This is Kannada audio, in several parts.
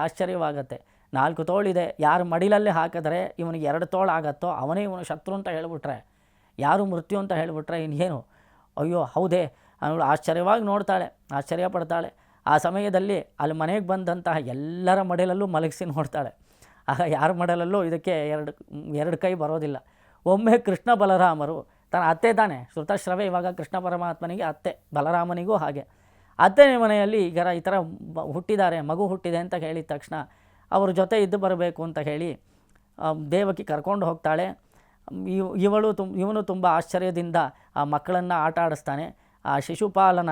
ಆಶ್ಚರ್ಯವಾಗುತ್ತೆ. 4 ತೋಳಿದೆ, ಯಾರು ಮಡಿಲಲ್ಲಿ ಹಾಕಿದ್ರೆ ಇವನಿಗೆ 2 ತೋಳು ಆಗತ್ತೋ ಅವನೇ ಇವನು ಶತ್ರು ಅಂತ ಹೇಳಿಬಿಟ್ರೆ, ಯಾರು ಮೃತ್ಯು ಅಂತ ಹೇಳಿಬಿಟ್ರೆ ಇನ್ನೇನು, ಅಯ್ಯೋ ಹೌದೇ ಅವಳು ಆಶ್ಚರ್ಯವಾಗಿ ನೋಡ್ತಾಳೆ, ಆಶ್ಚರ್ಯ ಪಡ್ತಾಳೆ. ಆ ಸಮಯದಲ್ಲಿ ಅಲ್ಲಿ ಮನೆಗೆ ಬಂದಂತಹ ಎಲ್ಲರ ಮಡಿಲಲ್ಲೂ ಮಲಗಿಸಿ ನೋಡ್ತಾಳೆ. ಆಗ ಯಾರ ಮಡಲಲ್ಲೂ ಇದಕ್ಕೆ ಎರಡು ಕೈ ಬರೋದಿಲ್ಲ. ಒಮ್ಮೆ ಕೃಷ್ಣ ಬಲರಾಮರು ತನ್ನ ಅತ್ತೆ ತಾನೆ ಶ್ರುತಶ್ರವೆ, ಇವಾಗ ಕೃಷ್ಣ ಪರಮಾತ್ಮನಿಗೆ ಅತ್ತೆ, ಬಲರಾಮನಿಗೂ ಹಾಗೆ ಅತ್ತೆ ಮನೆಯಲ್ಲಿ ಈಗ ಈ ಥರ ಹುಟ್ಟಿದ್ದಾರೆ, ಮಗು ಹುಟ್ಟಿದೆ ಅಂತ ಹೇಳಿದ ತಕ್ಷಣ ಅವ್ರ ಜೊತೆ ಇದ್ದು ಬರಬೇಕು ಅಂತ ಹೇಳಿ ದೇವಕಿ ಕರ್ಕೊಂಡು ಹೋಗ್ತಾಳೆ. ಇವನು ತುಂಬ ಆಶ್ಚರ್ಯದಿಂದ ಆ ಮಕ್ಕಳನ್ನು ಆಟ ಆಡಿಸ್ತಾನೆ. ಆ ಶಿಶುಪಾಲನ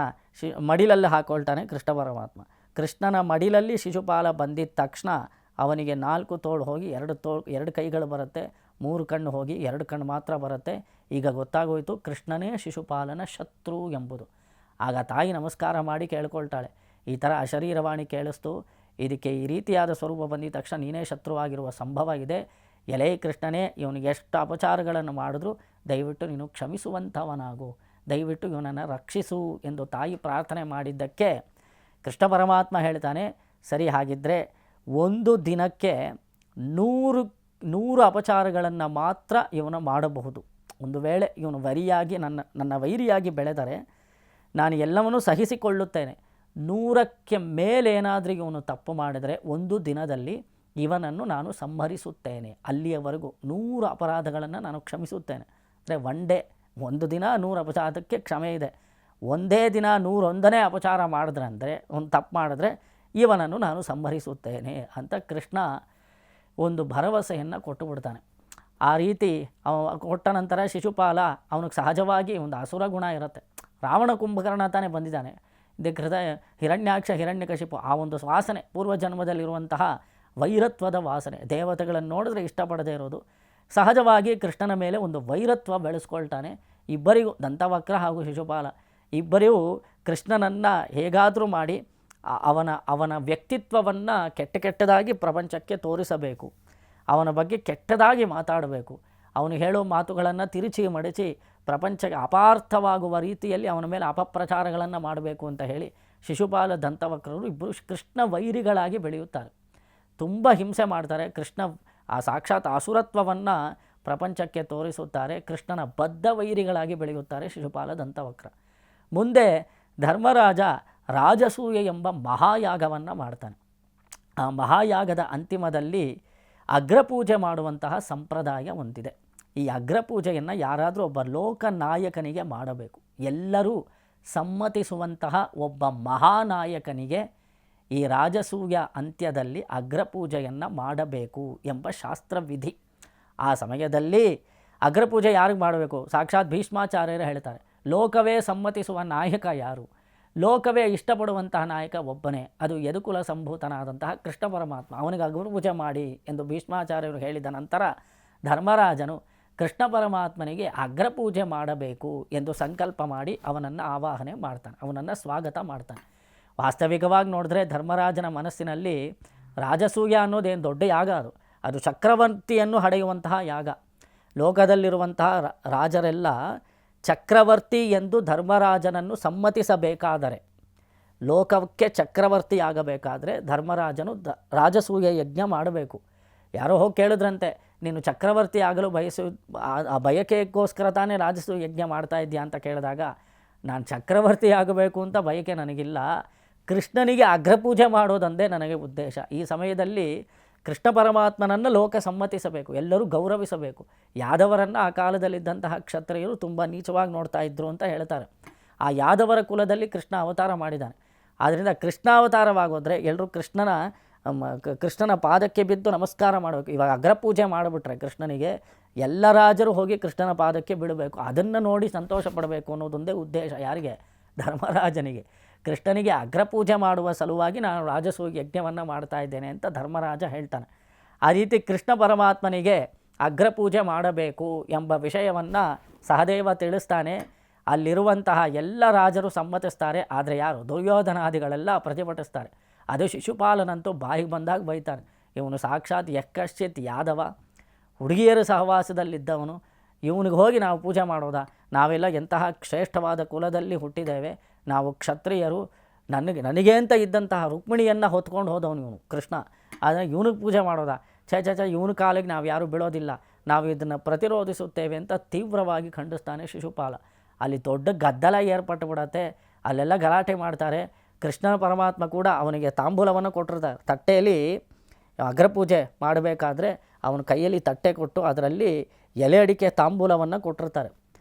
ಮಡಿಲಲ್ಲಿ ಹಾಕ್ಕೊಳ್ತಾನೆ ಕೃಷ್ಣ ಪರಮಾತ್ಮ. ಕೃಷ್ಣನ ಮಡಿಲಲ್ಲಿ ಶಿಶುಪಾಲ ಬಂದಿದ್ದ ತಕ್ಷಣ ಅವನಿಗೆ 4 ತೋಳು ಹೋಗಿ 2 ಕೈಗಳು ಬರುತ್ತೆ, 3 ಕಣ್ಣು ಹೋಗಿ 2 ಕಣ್ಣು ಮಾತ್ರ ಬರುತ್ತೆ. ಈಗ ಗೊತ್ತಾಗೋಯಿತು ಕೃಷ್ಣನೇ ಶಿಶುಪಾಲನ ಶತ್ರು ಎಂಬುದು. ಆಗ ತಾಯಿ ನಮಸ್ಕಾರ ಮಾಡಿ ಕೇಳ್ಕೊಳ್ತಾಳೆ, ಈ ಥರ ಅಶರೀರವಾಣಿ ಕೇಳಿಸ್ತು, ಇದಕ್ಕೆ ಈ ರೀತಿಯಾದ ಸ್ವರೂಪ ಬಂದಿದ ತಕ್ಷಣ ನೀನೇ ಶತ್ರುವಾಗಿರುವ ಸಂಭವ ಇದೆ. ಎಲೇ ಕೃಷ್ಣನೇ, ಇವನಿಗೆ ಎಷ್ಟು ಅಪಚಾರಗಳನ್ನು ಮಾಡಿದ್ರು ದಯವಿಟ್ಟು ನೀನು ಕ್ಷಮಿಸುವಂಥವನಾಗು, ದಯವಿಟ್ಟು ಇವನನ್ನು ರಕ್ಷಿಸು ಎಂದು ತಾಯಿ ಪ್ರಾರ್ಥನೆ ಮಾಡಿದ್ದಕ್ಕೆ ಕೃಷ್ಣ ಪರಮಾತ್ಮ ಹೇಳ್ತಾನೆ, ಸರಿ ಹಾಗಿದ್ದರೆ 1 ದಿನಕ್ಕೆ 100 ಅಪಚಾರಗಳನ್ನು ಮಾತ್ರ ಇವನು ಮಾಡಬಹುದು. ಒಂದು ವೇಳೆ ಇವನು ನನ್ನ ವೈರಿಯಾಗಿ ಬೆಳೆದರೆ ನಾನು ಎಲ್ಲವನ್ನೂ ಸಹಿಸಿಕೊಳ್ಳುತ್ತೇನೆ. 100ಕ್ಕೆ ಮೇಲೇನಾದರೂ ಇವನು ತಪ್ಪು ಮಾಡಿದರೆ 1 ದಿನದಲ್ಲಿ ಇವನನ್ನು ನಾನು ಸಂಹರಿಸುತ್ತೇನೆ. ಅಲ್ಲಿಯವರೆಗೂ 100 ಅಪರಾಧಗಳನ್ನು ನಾನು ಕ್ಷಮಿಸುತ್ತೇನೆ. ಅಂದರೆ ಒಂದು ದಿನ 100 ಅಪಚಾರಕ್ಕೆ ಕ್ಷಮೆ ಇದೆ. ಒಂದೇ ದಿನ 101ನೇ ಅಪಚಾರ ಮಾಡಿದ್ರಂದರೆ, ಒಂದು ತಪ್ಪು ಮಾಡಿದ್ರೆ ಇವನನ್ನು ನಾನು ಸಂಹರಿಸುತ್ತೇನೆ ಅಂತ ಕೃಷ್ಣ ಒಂದು ಭರವಸೆಯನ್ನು ಕೊಟ್ಟು ಬಿಡ್ತಾನೆ. ಆ ರೀತಿ ಕೊಟ್ಟ ನಂತರ ಶಿಶುಪಾಲ ಅವನಿಗೆ ಸಹಜವಾಗಿ ಒಂದು ಅಸುರ ಗುಣ ಇರುತ್ತೆ. ರಾವಣ ಕುಂಭಕರ್ಣ ತಾನೇ ಬಂದಿದ್ದಾನೆ, ಇದಕ್ಕೆ ಹಿರಣ್ಯಾಕ್ಷ ಹಿರಣ್ಯಕಶಿಪು ಆ ಒಂದು ವಾಸನೆ ಪೂರ್ವಜನ್ಮದಲ್ಲಿರುವಂತಹ ವೈರತ್ವದ ವಾಸನೆ, ದೇವತೆಗಳನ್ನು ನೋಡಿದ್ರೆ ಇಷ್ಟಪಡದೇ ಇರೋದು. ಸಹಜವಾಗಿ ಕೃಷ್ಣನ ಮೇಲೆ ಒಂದು ವೈರತ್ವ ಬೆಳೆಸ್ಕೊಳ್ತಾನೆ. ಇಬ್ಬರಿಗೂ ದಂತವಕ್ರ ಹಾಗೂ ಶಿಶುಪಾಲ ಇಬ್ಬರಿಗೂ ಕೃಷ್ಣನನ್ನು ಹೇಗಾದರೂ ಮಾಡಿ ಅವನ ವ್ಯಕ್ತಿತ್ವವನ್ನು ಕೆಟ್ಟದಾಗಿ ಪ್ರಪಂಚಕ್ಕೆ ತೋರಿಸಬೇಕು, ಅವನ ಬಗ್ಗೆ ಕೆಟ್ಟದಾಗಿ ಮಾತಾಡಬೇಕು, ಅವನು ಹೇಳೋ ಮಾತುಗಳನ್ನು ತಿರುಚಿ ಮಡಚಿ ಪ್ರಪಂಚಕ್ಕೆ ಅಪಾರ್ಥವಾಗುವ ರೀತಿಯಲ್ಲಿ ಅವನ ಮೇಲೆ ಅಪಪ್ರಚಾರಗಳನ್ನು ಮಾಡಬೇಕು ಅಂತ ಹೇಳಿ ಶಿಶುಪಾಲ ದಂತವಕ್ರರು ಇಬ್ಬರು ಕೃಷ್ಣ ವೈರಿಗಳಾಗಿ ಬೆಳೆಯುತ್ತಾರೆ. ತುಂಬ ಹಿಂಸೆ ಮಾಡ್ತಾರೆ. ಕೃಷ್ಣ ಆ ಸಾಕ್ಷಾತ್ ಅಸುರತ್ವವನ್ನು ಪ್ರಪಂಚಕ್ಕೆ ತೋರಿಸುತ್ತಾರೆ. ಕೃಷ್ಣನ ಬದ್ಧ ವೈರಿಗಳಾಗಿ ಬೆಳೆಯುತ್ತಾರೆ ಶಿಶುಪಾಲ ದಂತವಕ್ರ. ಮುಂದೆ ಧರ್ಮರಾಜ ರಾಜಸೂಯ ಎಂಬ ಮಹಾಯಾಗವನ್ನು ಮಾಡ್ತಾನೆ. ಆ ಮಹಾಯಾಗದ ಅಂತಿಮದಲ್ಲಿ ಅಗ್ರಪೂಜೆ ಮಾಡುವಂತಹ ಸಂಪ್ರದಾಯ ಹೊಂದಿದೆ. ಈ ಅಗ್ರಪೂಜೆಯನ್ನು ಯಾರಾದರೂ ಒಬ್ಬ ಲೋಕನಾಯಕನಿಗೆ ಮಾಡಬೇಕು. ಎಲ್ಲರೂ ಸಮ್ಮತಿಸುವಂತಹ ಒಬ್ಬ ಮಹಾನಾಯಕನಿಗೆ ಈ ರಾಜಸೂಯ ಅಂತ್ಯದಲ್ಲಿ ಅಗ್ರಪೂಜೆಯನ್ನು ಮಾಡಬೇಕು ಎಂಬ ಶಾಸ್ತ್ರವಿಧಿ. ಆ ಸಮಯದಲ್ಲಿ ಅಗ್ರಪೂಜೆ ಯಾರಿಗೆ ಮಾಡಬೇಕು? ಸಾಕ್ಷಾತ್ ಭೀಷ್ಮಾಚಾರ್ಯರು ಹೇಳ್ತಾರೆ, ಲೋಕವೇ ಸಮ್ಮತಿಸುವ ನಾಯಕ ಯಾರು? ಲೋಕವೇ ಇಷ್ಟಪಡುವಂತಹ ನಾಯಕ ಒಬ್ಬನೇ, ಅದು ಯದುಕುಲ ಸಂಭೂತನಾದಂತಹ ಕೃಷ್ಣ ಪರಮಾತ್ಮ, ಅವನಿಗೆ ಅಗ್ರಪೂಜೆ ಮಾಡಿ ಎಂದು ಭೀಷ್ಮಾಚಾರ್ಯರು ಹೇಳಿದ ನಂತರ ಧರ್ಮರಾಜನು ಕೃಷ್ಣ ಪರಮಾತ್ಮನಿಗೆ ಅಗ್ರಪೂಜೆ ಮಾಡಬೇಕು ಎಂದು ಸಂಕಲ್ಪ ಮಾಡಿ ಅವನನ್ನು ಆವಾಹನೆ ಮಾಡ್ತಾನೆ, ಅವನನ್ನು ಸ್ವಾಗತ ಮಾಡ್ತಾನೆ. ವಾಸ್ತವಿಕವಾಗಿ ನೋಡಿದ್ರೆ ಧರ್ಮರಾಜನ ಮನಸ್ಸಿನಲ್ಲಿ ರಾಜಸೂಯ ಅನ್ನೋದೇನು ದೊಡ್ಡ ಯಾಗ, ಅದು ಚಕ್ರವರ್ತಿಯನ್ನು ಹಡೆಯುವಂತಹ ಯಾಗ. ಲೋಕದಲ್ಲಿರುವಂತಹ ರಾಜರೆಲ್ಲ ಚಕ್ರವರ್ತಿ ಎಂದು ಧರ್ಮರಾಜನನ್ನು ಸಮ್ಮತಿಸಬೇಕಾದರೆ, ಲೋಕಕ್ಕೆ ಚಕ್ರವರ್ತಿ ಆಗಬೇಕಾದರೆ ಧರ್ಮರಾಜನು ರಾಜಸೂಯ ಯಜ್ಞ ಮಾಡಬೇಕು. ಯಾರೋ ಹೋಗಿ ಕೇಳಿದ್ರಂತೆ, ನೀನು ಚಕ್ರವರ್ತಿ ಆಗಲು ಆ ಬಯಕೆಗೋಸ್ಕರ ತಾನೇ ರಾಜಸೂಯ ಯಜ್ಞ ಮಾಡ್ತಾ ಇದ್ದೀಯಾ ಅಂತ ಕೇಳಿದಾಗ, ನಾನು ಚಕ್ರವರ್ತಿ ಆಗಬೇಕು ಅಂತ ಬಯಕೆ ನನಗಿಲ್ಲ, ಕೃಷ್ಣನಿಗೆ ಅಗ್ರಪೂಜೆ ಮಾಡೋದಂದೇ ನನಗೆ ಉದ್ದೇಶ. ಈ ಸಮಯದಲ್ಲಿ ಕೃಷ್ಣ ಪರಮಾತ್ಮನನ್ನು ಲೋಕ ಸಮ್ಮತಿಸಬೇಕು, ಎಲ್ಲರೂ ಗೌರವಿಸಬೇಕು. ಯಾದವರನ್ನು ಆ ಕಾಲದಲ್ಲಿದ್ದಂತಹ ಕ್ಷತ್ರಿಯರು ತುಂಬ ನೀಚವಾಗಿ ನೋಡ್ತಾ ಇದ್ದರು ಅಂತ ಹೇಳ್ತಾರೆ. ಆ ಯಾದವರ ಕುಲದಲ್ಲಿ ಕೃಷ್ಣ ಅವತಾರ ಮಾಡಿದ್ದಾನೆ. ಆದ್ದರಿಂದ ಕೃಷ್ಣಾವತಾರವಾಗೋದ್ರೆ ಎಲ್ಲರೂ ಕೃಷ್ಣನ ಪಾದಕ್ಕೆ ಬಿದ್ದು ನಮಸ್ಕಾರ ಮಾಡಬೇಕು. ಇವಾಗ ಅಗ್ರಪೂಜೆ ಮಾಡಿಬಿಟ್ರೆ ಕೃಷ್ಣನಿಗೆ ಎಲ್ಲ ರಾಜರು ಹೋಗಿ ಕೃಷ್ಣನ ಪಾದಕ್ಕೆ ಬಿಡಬೇಕು, ಅದನ್ನು ನೋಡಿ ಸಂತೋಷ ಪಡಬೇಕು ಅನ್ನೋದೊಂದೇ ಉದ್ದೇಶ. ಯಾರಿಗೆ? ಧರ್ಮರಾಜನಿಗೆ. ಕೃಷ್ಣನಿಗೆ ಅಗ್ರಪೂಜೆ ಮಾಡುವ ಸಲುವಾಗಿ ನಾನು ರಾಜಸೂಯ ಯಜ್ಞವನ್ನು ಮಾಡ್ತಾ ಇದ್ದೇನೆ ಅಂತ ಧರ್ಮರಾಜ ಹೇಳ್ತಾನೆ. ಆ ರೀತಿ ಕೃಷ್ಣ ಪರಮಾತ್ಮನಿಗೆ ಅಗ್ರಪೂಜೆ ಮಾಡಬೇಕು ಎಂಬ ವಿಷಯವನ್ನು ಸಹದೇವ ತಿಳಿಸ್ತಾನೆ. ಅಲ್ಲಿರುವಂತಹ ಎಲ್ಲ ರಾಜರು ಸಮ್ಮತಿಸ್ತಾರೆ. ಆದರೆ ಯಾರು? ದುರ್ಯೋಧನಾದಿಗಳೆಲ್ಲ ಪ್ರತಿಭಟಿಸ್ತಾರೆ. ಅದು ಶಿಶುಪಾಲನಂತೂ ಬಾಯಿಗೆ ಬಂದಾಗ ಬೈತಾನೆ, ಇವನು ಸಾಕ್ಷಾತ್ ಯಕ್ಕಶ್ಚಿತ್ ಯಾದವ, ಹುಡುಗಿಯರ ಸಹವಾಸದಲ್ಲಿದ್ದವನು, ಇವನಿಗೆ ಹೋಗಿ ನಾವು ಪೂಜೆ ಮಾಡೋದಾ? ನಾವೆಲ್ಲ ಎಂತಹ ಶ್ರೇಷ್ಠವಾದ ಕುಲದಲ್ಲಿ ಹುಟ್ಟಿದ್ದೇವೆ, ನಾವು ಕ್ಷತ್ರಿಯರು, ನನಗೆ ಅಂತ ಇದ್ದಂತಹ ರುಕ್ಮಿಣಿಯನ್ನು ಹೊತ್ಕೊಂಡು ಹೋದವನು ಇವನು ಕೃಷ್ಣ. ಆದರೆ ಇವನಿಗೆ ಪೂಜೆ ಮಾಡೋದಾ, ಛೇ ಇವನ ಕಾಲಿಗೆ ನಾವು ಯಾರೂ ಬಿಡೋದಿಲ್ಲ, ನಾವು ಇದನ್ನು ಪ್ರತಿರೋಧಿಸುತ್ತೇವೆ ಅಂತ ತೀವ್ರವಾಗಿ ಖಂಡಿಸ್ತಾನೆ ಶಿಶುಪಾಲ. ಅಲ್ಲಿ ದೊಡ್ಡ ಗದ್ದಲ ಏರ್ಪಟ್ಟು ಬಿಡತ್ತೆ, ಅಲ್ಲೆಲ್ಲ ಗಲಾಟೆ ಮಾಡ್ತಾರೆ. ಕೃಷ್ಣನ ಪರಮಾತ್ಮ ಕೂಡ ಅವನಿಗೆ ತಾಂಬೂಲವನ್ನು ಕೊಟ್ಟಿರ್ತಾರೆ. ತಟ್ಟೆಯಲ್ಲಿ ಅಗ್ರಪೂಜೆ ಮಾಡಬೇಕಾದ್ರೆ ಅವನ ಕೈಯಲ್ಲಿ ತಟ್ಟೆ ಕೊಟ್ಟು ಅದರಲ್ಲಿ ಎಲೆ ಅಡಿಕೆ ತಾಂಬೂಲವನ್ನು ಕೊಟ್ಟಿರ್ತಾರೆ.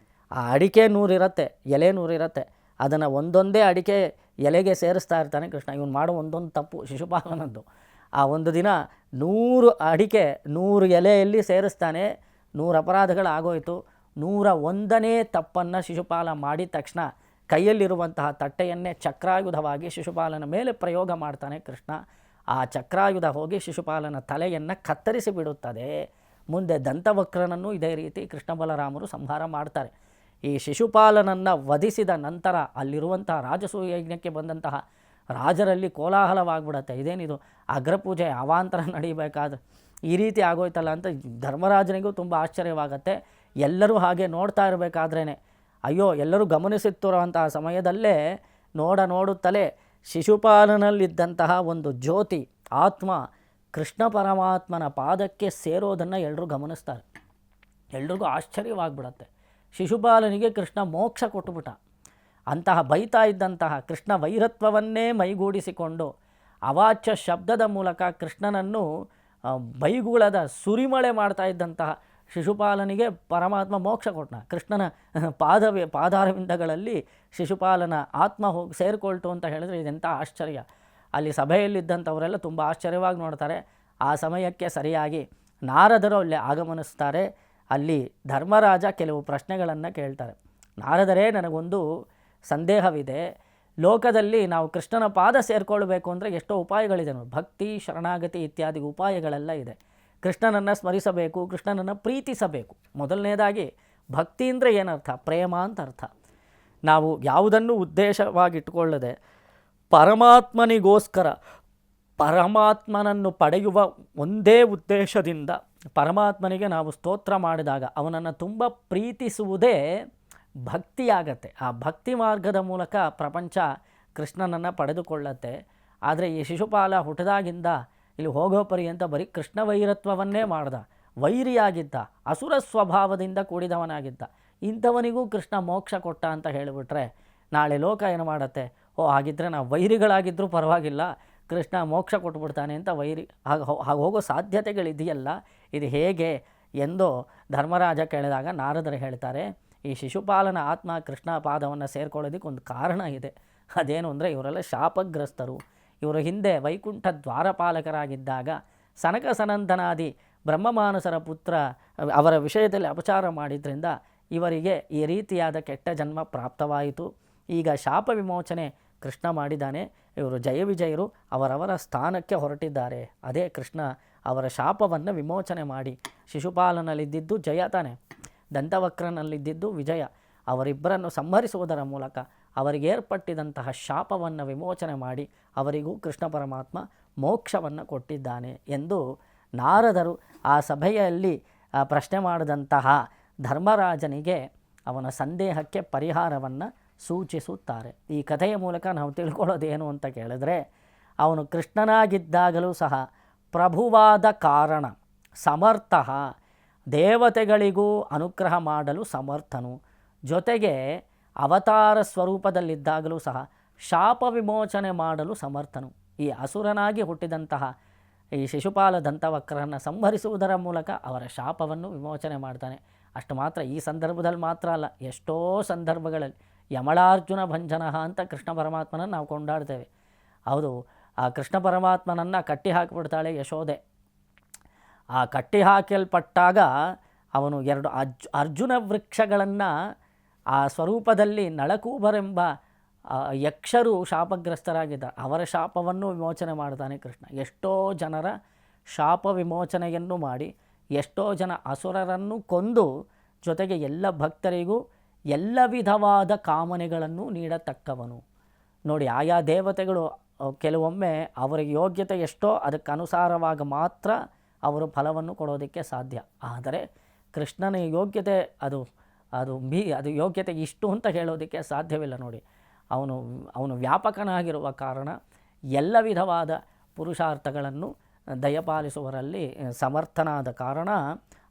ಆ ಅಡಿಕೆ 100 ಇರುತ್ತೆ, ಎಲೆ 100 ಇರುತ್ತೆ. ಅದನ್ನು ಒಂದೊಂದೇ ಅಡಿಕೆ ಎಲೆಗೆ ಸೇರಿಸ್ತಾ ಇರ್ತಾನೆ ಕೃಷ್ಣ. ಇವನು ಮಾಡೋ ಒಂದೊಂದು ತಪ್ಪು ಶಿಶುಪಾಲನದ್ದು. ಆ ಒಂದು ದಿನ 100 ಅಡಿಕೆ 100 ಎಲೆಯಲ್ಲಿ ಸೇರಿಸ್ತಾನೆ. 100 ಅಪರಾಧಗಳಾಗೋಯಿತು. 101ನೇ ತಪ್ಪನ್ನು ಶಿಶುಪಾಲ ಮಾಡಿದ ತಕ್ಷಣ ಕೈಯಲ್ಲಿರುವಂತಹ ತಟ್ಟೆಯನ್ನೇ ಚಕ್ರಾಯುಧವಾಗಿ ಶಿಶುಪಾಲನ ಮೇಲೆ ಪ್ರಯೋಗ ಮಾಡ್ತಾನೆ ಕೃಷ್ಣ. ಆ ಚಕ್ರಾಯುಧ ಹೋಗಿ ಶಿಶುಪಾಲನ ತಲೆಯನ್ನು ಕತ್ತರಿಸಿ ಬಿಡುತ್ತದೆ. ಮುಂದೆ ದಂತವಕ್ರನನ್ನು ಇದೇ ರೀತಿ ಕೃಷ್ಣ ಬಲರಾಮರು ಸಂಹಾರ ಮಾಡ್ತಾರೆ. ಈ ಶಿಶುಪಾಲನನ್ನು ವಧಿಸಿದ ನಂತರ ಅಲ್ಲಿರುವಂತಹ ರಾಜಸೂಯ ಯಜ್ಞಕ್ಕೆ ಬಂದಂತಹ ರಾಜರಲ್ಲಿ ಕೋಲಾಹಲವಾಗಿಬಿಡತ್ತೆ. ಇದೇನಿದು ಅಗ್ರಪೂಜೆ ಅವಾಂತರ ನಡೀಬೇಕಾದ್ರೆ ಈ ರೀತಿ ಆಗೋಯ್ತಲ್ಲ ಅಂತ ಧರ್ಮರಾಜನಿಗೂ ತುಂಬ ಆಶ್ಚರ್ಯವಾಗತ್ತೆ. ಎಲ್ಲರೂ ಹಾಗೆ ನೋಡ್ತಾ ಇರಬೇಕಾದ್ರೇ, ಅಯ್ಯೋ ಎಲ್ಲರೂ ಗಮನಿಸುತ್ತಿರುವಂತಹ ಸಮಯದಲ್ಲೇ ನೋಡುತ್ತಲೇ ಶಿಶುಪಾಲನಲ್ಲಿದ್ದಂತಹ ಒಂದು ಜ್ಯೋತಿ ಆತ್ಮ ಕೃಷ್ಣ ಪರಮಾತ್ಮನ ಪಾದಕ್ಕೆ ಸೇರೋದನ್ನು ಎಲ್ಲರೂ ಗಮನಿಸ್ತಾರೆ. ಎಲ್ರಿಗೂ ಆಶ್ಚರ್ಯವಾಗಿಬಿಡತ್ತೆ. ಶಿಶುಪಾಲನಿಗೆ ಕೃಷ್ಣ ಮೋಕ್ಷ ಕೊಟ್ಟುಬಿಟ್ಟ. ಅಂತಹ ಬೈತಾ ಇದ್ದಂತಹ ಕೃಷ್ಣ ವೈರತ್ವವನ್ನೇ ಮೈಗೂಡಿಸಿಕೊಂಡು ಅವಾಚ್ಯ ಶಬ್ದದ ಮೂಲಕ ಕೃಷ್ಣನನ್ನು ಬೈಗುಳದ ಸುರಿಮಳೆ ಮಾಡ್ತಾ ಇದ್ದಂತಹ ಶಿಶುಪಾಲನಿಗೆ ಪರಮಾತ್ಮ ಮೋಕ್ಷ ಕೊಟ್ಟನ. ಕೃಷ್ಣನ ಪಾದಾರವಿಂದಗಳಲ್ಲಿ ಶಿಶುಪಾಲನ ಆತ್ಮ ಹೋಗಿ ಸೇರಿಕೊಳ್ತು ಅಂತ ಹೇಳಿದ್ರೆ ಇದೆಂಥ ಆಶ್ಚರ್ಯ. ಅಲ್ಲಿ ಸಭೆಯಲ್ಲಿದ್ದಂಥವರೆಲ್ಲ ತುಂಬ ಆಶ್ಚರ್ಯವಾಗಿ ನೋಡ್ತಾರೆ. ಆ ಸಮಯಕ್ಕೆ ಸರಿಯಾಗಿ ನಾರದರು ಅಲ್ಲಿ ಆಗಮನಿಸ್ತಾರೆ. ಅಲ್ಲಿ ಧರ್ಮರಾಜ ಕೆಲವು ಪ್ರಶ್ನೆಗಳನ್ನು ಕೇಳ್ತಾರೆ. ನಾರದರೇ, ನನಗೊಂದು ಸಂದೇಹವಿದೆ. ಲೋಕದಲ್ಲಿ ನಾವು ಕೃಷ್ಣನ ಪಾದ ಸೇರಿಕೊಳ್ಬೇಕು ಅಂದರೆ ಎಷ್ಟೋ ಉಪಾಯಗಳಿದೆ ನೋಡಿ. ಭಕ್ತಿ, ಶರಣಾಗತಿ ಇತ್ಯಾದಿ ಉಪಾಯಗಳೆಲ್ಲ ಇದೆ. ಕೃಷ್ಣನನ್ನು ಸ್ಮರಿಸಬೇಕು, ಕೃಷ್ಣನನ್ನು ಪ್ರೀತಿಸಬೇಕು. ಮೊದಲನೇದಾಗಿ ಭಕ್ತಿ ಅಂದರೆ ಏನರ್ಥ? ಪ್ರೇಮ ಅಂತ ಅರ್ಥ. ನಾವು ಯಾವುದನ್ನು ಉದ್ದೇಶವಾಗಿಟ್ಟುಕೊಳ್ಳದೆ ಪರಮಾತ್ಮನಿಗೋಸ್ಕರ ಪರಮಾತ್ಮನನ್ನು ಪಡೆಯುವ ಒಂದೇ ಉದ್ದೇಶದಿಂದ ಪರಮಾತ್ಮನಿಗೆ ನಾವು ಸ್ತೋತ್ರ ಮಾಡಿದಾಗ ಅವನನ್ನು ತುಂಬ ಪ್ರೀತಿಸುವುದೇ ಭಕ್ತಿಯಾಗತ್ತೆ. ಆ ಭಕ್ತಿ ಮಾರ್ಗದ ಮೂಲಕ ಪ್ರಪಂಚ ಕೃಷ್ಣನನ್ನು ಪಡೆದುಕೊಳ್ಳತ್ತೆ. ಆದರೆ ಈ ಶಿಶುಪಾಲ ಹುಟ್ಟಿದಾಗಿಂದ ಇಲ್ಲಿ ಹೋಗೋ ಪರ್ಯಂತ ಬರೀ ಕೃಷ್ಣ ವೈರತ್ವವನ್ನೇ ಮಾಡ್ದ, ವೈರಿಯಾಗಿದ್ದ, ಅಸುರ ಸ್ವಭಾವದಿಂದ ಕೂಡಿದವನಾಗಿದ್ದ. ಇಂಥವನಿಗೂ ಕೃಷ್ಣ ಮೋಕ್ಷ ಕೊಟ್ಟ ಅಂತ ಹೇಳಿಬಿಟ್ರೆ ನಾಳೆ ಲೋಕ ಏನು ಮಾಡುತ್ತೆ? ಹಾಗಿದ್ದರೆ ನಾವು ವೈರಿಗಳಾಗಿದ್ದರೂ ಪರವಾಗಿಲ್ಲ, ಕೃಷ್ಣ ಮೋಕ್ಷ ಕೊಟ್ಬಿಡ್ತಾನೆ ಅಂತ ಹಾಗೆ ಹೋಗೋ ಸಾಧ್ಯತೆಗಳಿದೆಯಲ್ಲ, ಇದು ಹೇಗೆ ಎಂದು ಧರ್ಮರಾಜ ಕೇಳಿದಾಗ ನಾರದರು ಹೇಳ್ತಾರೆ, ಈ ಶಿಶುಪಾಲನ ಆತ್ಮ ಕೃಷ್ಣ ಪಾದವನ್ನು ಸೇರ್ಕೊಳ್ಳೋದಕ್ಕೆ ಒಂದು ಕಾರಣ ಇದೆ. ಅದೇನು ಅಂದರೆ ಇವರೆಲ್ಲ ಶಾಪಗ್ರಸ್ತರು. ಇವರು ಹಿಂದೆ ವೈಕುಂಠ ದ್ವಾರಪಾಲಕರಾಗಿದ್ದಾಗ ಸನಕ ಸನಂದನಾದಿ ಬ್ರಹ್ಮಮಾನಸರ ಪುತ್ರ ಅವರ ವಿಷಯದಲ್ಲಿ ಅಪಚಾರ ಮಾಡಿದ್ರಿಂದ ಇವರಿಗೆ ಈ ರೀತಿಯಾದ ಕೆಟ್ಟ ಜನ್ಮ ಪ್ರಾಪ್ತವಾಯಿತು. ಈಗ ಶಾಪ ವಿಮೋಚನೆ ಕೃಷ್ಣ ಮಾಡಿದ್ದಾನೆ. ಇವರು ಜಯವಿಜಯರು ಅವರವರ ಸ್ಥಾನಕ್ಕೆ ಹೊರಟಿದ್ದಾರೆ. ಅದೇ ಕೃಷ್ಣ ಅವರ ಶಾಪವನ್ನು ವಿಮೋಚನೆ ಮಾಡಿ, ಶಿಶುಪಾಲನಲ್ಲಿದ್ದಿದ್ದು ಜಯ ತಾನೆ, ದಂತವಕ್ರನಲ್ಲಿದ್ದಿದ್ದು ವಿಜಯ. ಅವರಿಬ್ಬರನ್ನು ಸಂಹರಿಸುವುದರ ಮೂಲಕ ಅವರಿಗೆ ಏರ್ಪಟ್ಟಿದಂತಹ ಶಾಪವನ್ನು ವಿಮೋಚನೆ ಮಾಡಿ ಅವರಿಗೂ ಕೃಷ್ಣ ಪರಮಾತ್ಮ ಮೋಕ್ಷವನ್ನು ಕೊಟ್ಟಿದ್ದಾನೆ ಎಂದು ನಾರದರು ಆ ಸಭೆಯಲ್ಲಿ ಪ್ರಶ್ನೆ ಮಾಡಿದಂತಹ ಧರ್ಮರಾಜನಿಗೆ ಅವನ ಸಂದೇಹಕ್ಕೆ ಪರಿಹಾರವನ್ನು ಸೂಚಿಸುತ್ತಾರೆ. ಈ ಕಥೆಯ ಮೂಲಕ ನಾವು ತಿಳ್ಕೊಳ್ಳೋದೇನು ಅಂತ ಕೇಳಿದ್ರೆ, ಅವನು ಕೃಷ್ಣನಾಗಿದ್ದಾಗಲೂ ಸಹ ಪ್ರಭುವಾದ ಕಾರಣ ಸಮರ್ಥ, ದೇವತೆಗಳಿಗೂ ಅನುಗ್ರಹ ಮಾಡಲು ಸಮರ್ಥನು, ಜೊತೆಗೆ ಅವತಾರ ಸ್ವರೂಪದಲ್ಲಿದ್ದಾಗಲೂ ಸಹ ಶಾಪ ವಿಮೋಚನೆ ಮಾಡಲು ಸಮರ್ಥನು. ಈ ಅಸುರನಾಗಿ ಹುಟ್ಟಿದಂತಹ ಈ ಶಿಶುಪಾಲ ದಂತವಕ್ರನ್ನು ಸಂಹರಿಸುವುದರ ಮೂಲಕ ಅವರ ಶಾಪವನ್ನು ವಿಮೋಚನೆ ಮಾಡ್ತಾನೆ. ಅಷ್ಟು ಮಾತ್ರ, ಈ ಸಂದರ್ಭದಲ್ಲಿ ಮಾತ್ರ ಅಲ್ಲ, ಎಷ್ಟೋ ಸಂದರ್ಭಗಳಲ್ಲಿ ಯಮಳಾರ್ಜುನ ಭಂಜನಃ ಅಂತ ಕೃಷ್ಣ ಪರಮಾತ್ಮನನ್ನು ನಾವು ಕೊಂಡಾಡ್ತೇವೆ. ಹೌದು, ಆ ಕೃಷ್ಣ ಪರಮಾತ್ಮನನ್ನು ಕಟ್ಟಿ ಹಾಕಿಬಿಡ್ತಾಳೆ ಯಶೋದೆ. ಆ ಕಟ್ಟಿ ಹಾಕಲ್ಪಟ್ಟಾಗ ಅವನು 2 ಅರ್ಜುನ ವೃಕ್ಷಗಳನ್ನು ಆ ಸ್ವರೂಪದಲ್ಲಿ ನಳಕೂಬರೆಂಬ ಯಕ್ಷರು ಶಾಪಗ್ರಸ್ತರಾಗಿದ್ದಾರೆ. ಅವರ ಶಾಪವನ್ನು ವಿಮೋಚನೆ ಮಾಡ್ತಾನೆ ಕೃಷ್ಣ. ಎಷ್ಟೋ ಜನರ ಶಾಪ ವಿಮೋಚನೆಯನ್ನು ಮಾಡಿ, ಎಷ್ಟೋ ಜನ ಅಸುರರನ್ನು ಕೊಂದು, ಜೊತೆಗೆ ಎಲ್ಲ ಭಕ್ತರಿಗೂ ಎಲ್ಲ ವಿಧವಾದ ಕಾಮನೆಗಳನ್ನು ನೀಡತಕ್ಕವನು. ನೋಡಿ, ಆಯಾ ದೇವತೆಗಳು ಕೆಲವೊಮ್ಮೆ ಅವರಿಗೆ ಯೋಗ್ಯತೆ ಎಷ್ಟೋ ಅದಕ್ಕನುಸಾರವಾಗಿ ಮಾತ್ರ ಅವರು ಫಲವನ್ನು ಕೊಡೋದಕ್ಕೆ ಸಾಧ್ಯ. ಆದರೆ ಕೃಷ್ಣನ ಯೋಗ್ಯತೆ ಅದು ಯೋಗ್ಯತೆ ಇಷ್ಟು ಅಂತ ಹೇಳೋದಕ್ಕೆ ಸಾಧ್ಯವಿಲ್ಲ. ನೋಡಿ, ಅವನು ವ್ಯಾಪಕನಾಗಿರುವ ಕಾರಣ ಎಲ್ಲ ವಿಧವಾದ ಪುರುಷಾರ್ಥಗಳನ್ನು ದಯಪಾಲಿಸುವರಲ್ಲಿ ಸಮರ್ಥನಾದ ಕಾರಣ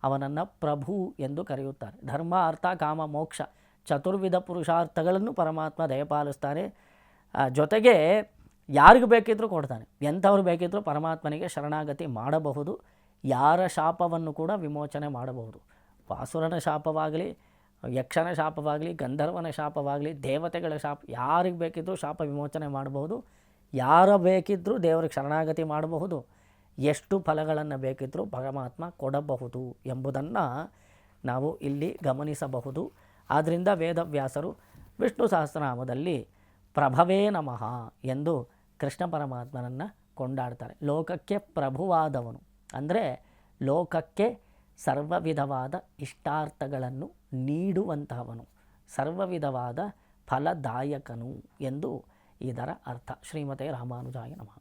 ಅವನನ್ನು ಪ್ರಭು ಎಂದು ಕರೆಯುತ್ತಾರೆ. ಧರ್ಮ ಅರ್ಥ ಕಾಮ ಮೋಕ್ಷ ಚತುರ್ವಿಧ ಪುರುಷಾರ್ಥಗಳನ್ನು ಪರಮಾತ್ಮ ದಯಪಾಲಿಸ್ತಾನೆ. ಜೊತೆಗೆ ಯಾರಿಗೆ ಬೇಕಿದ್ರೂ ಕೊಡ್ತಾನೆ. ಎಂಥವ್ರು ಬೇಕಿದ್ರೂ ಪರಮಾತ್ಮನಿಗೆ ಶರಣಾಗತಿ ಮಾಡಬಹುದು. ಯಾರ ಶಾಪವನ್ನು ಕೂಡ ವಿಮೋಚನೆ ಮಾಡಬಹುದು. ವಾಸುರನ ಶಾಪವಾಗಲಿ, ಯಕ್ಷನ ಶಾಪವಾಗಲಿ, ಗಂಧರ್ವನ ಶಾಪವಾಗಲಿ, ದೇವತೆಗಳ ಶಾಪ, ಯಾರಿಗೆ ಬೇಕಿದ್ರೂ ಶಾಪ ವಿಮೋಚನೆ ಮಾಡಬಹುದು. ಯಾರ ಬೇಕಿದ್ದರೂ ದೇವರಿಗೆ ಶರಣಾಗತಿ ಮಾಡಬಹುದು. ಎಷ್ಟು ಫಲಗಳನ್ನು ಬೇಕಿದ್ದರೂ ಪರಮಾತ್ಮ ಕೊಡಬಹುದು ಎಂಬುದನ್ನು ನಾವು ಇಲ್ಲಿ ಗಮನಿಸಬಹುದು. ಆದ್ದರಿಂದ ವೇದವ್ಯಾಸರು ವಿಷ್ಣು ಸಹಸ್ರನಾಮದಲ್ಲಿ ಪ್ರಭವೇ ನಮಃ ಎಂದು ಕೃಷ್ಣ ಪರಮಾತ್ಮನನ್ನು ಕೊಂಡಾಡ್ತಾರೆ. ಲೋಕಕ್ಕೆ ಪ್ರಭುವಾದವನು ಅಂದರೆ ಲೋಕಕ್ಕೆ ಸರ್ವ ವಿಧವಾದ ಇಷ್ಟಾರ್ಥಗಳನ್ನು ನೀಡುವಂತಹವನು, ಸರ್ವ ವಿಧವಾದ ಫಲದಾಯಕನು ಎಂದು ಇದರ ಅರ್ಥ. ಶ್ರೀಮತೆ ರಾಮಾನುಜಾಯ ನಮಃ.